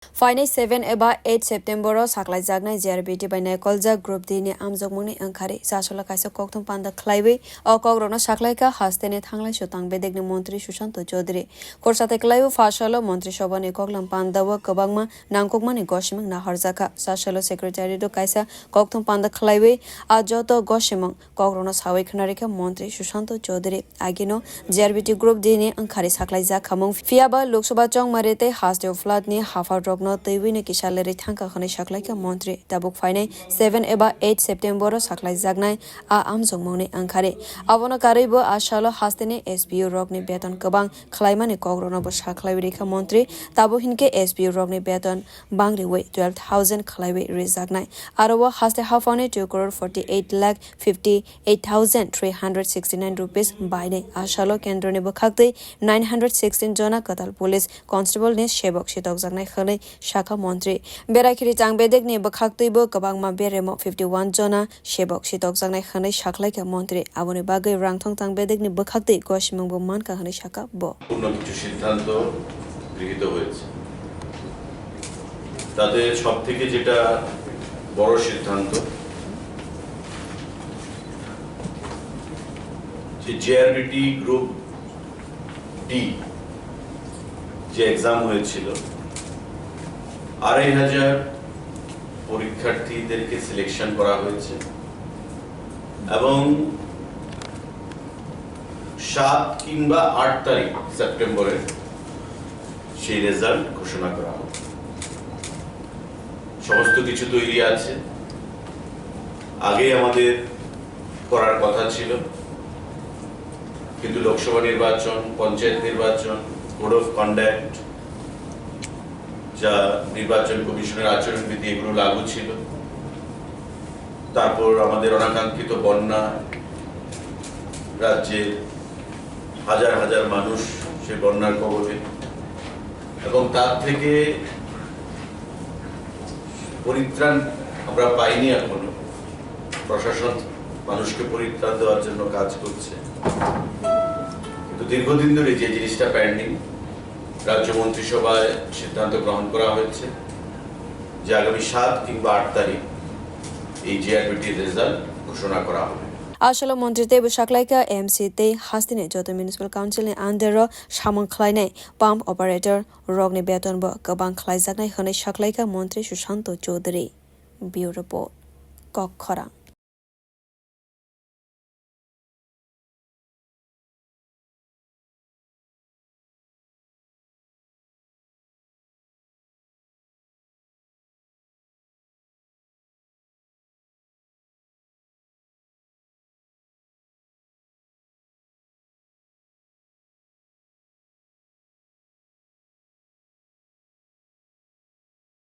Phainai 7 eba 8 September saklaijaknai JRBT Group D ni amjokmungni wngkhari sasola kaisa kokthum panda khlaiwi o kogrona saklaika hastene thanglai sotang bedekni montri Sushanto Chaudhary korsate khlaiwi fasalo montri sobani koklam pandawa kabangma nangkokmani goshimang naharjaka sasalo secretary do kaisa kokthum panda khlaiwi ajoto goshimang kogrona sawai khnarika montri Sushanto Chaudhary agino JRBT Group D ni wngkhari saklaijak khamung fiaba Lok Sabha chong marete hasteo flat ni hafa rokno teiwini kisalari thangka khani saklaika montri tabuk Phainai 7 eba 8 September saklaijaknai a amjongmungni wngkhari abono karaibo asalo hasteni SPU rokni beton kabang khlaimani kogrona bo saklaiwi rekha montri tabo hinke SPU rokni beton bangriwi 12,000 khlaiwi rejaknai aro haste hafani 2,48,58,369 rupees baine asalo kendroni bo khakte 916 jona katal police constable ni sebok sitok jaknai khani Shaka Montri Berakiri Changbedek ni Bakhaktaibo Kabangma Beremo 51 jona Shebok Sitok Jangnai Khani Shaklaika Montri Aboni Bagai Rangthong Changbedek ni Bakhaktai Goshimangbo Manka Khani Shaka Bo পূর্ণ কিছু সিদ্ধান্ত গৃহীত হয়েছে তাদের সবথেকে যেটা বড় সিদ্ধান্ত যে JRBT Group D যে एग्जाम হয়েছিল 2,500 পরীক্ষার্থীদেরকে সিলেকশন করা হয়েছে এবং 7 কিংবা 8 তারিখ সেপ্টেম্বরে সেই রেজাল্ট ঘোষণা করা হবে সমস্ত কিছু তৈরি আছে আগে আমাদের করার কথা ছিল কিন্তু লোকসভা নির্বাচন পঞ্চায়েত নির্বাচন কোড অফ কন্ডাক্ট যা নির্বাচন কমিশনের আচরণবিধি এগুলো লাগু ছিল তারপর আমাদের অনাকাঙ্ক্ষিত বন্যা রাজ্যে হাজার হাজার মানুষ সেই বন্যার কবলে এবং তার থেকে পরিত্রাণ আমরা পাইনি এখনো প্রশাসন মানুষকে পরিত্রাণ দেওয়ার জন্য কাজ করছে কিন্তু দীর্ঘদিন ধরে যে জিনিসটা পেন্ডিং রাজ্য মন্ত্রিসভায় সিদ্ধান্ত গ্রহণ করা হয়েছে যে আগামী 7 কিংবা 8 তারিখ এই JRBT রেজাল্ট ঘোষণা করা হবে Asalo Montri Tebo Shaklaika MC Te Hastine Joto Municipal Council ni Andero Shamang Khlainai Pump Operator Rogni Beton Bo Kabang Khlaijaknai Khani Shaklaika Montri Sushanto Chaudhary Bureau Report Kokhara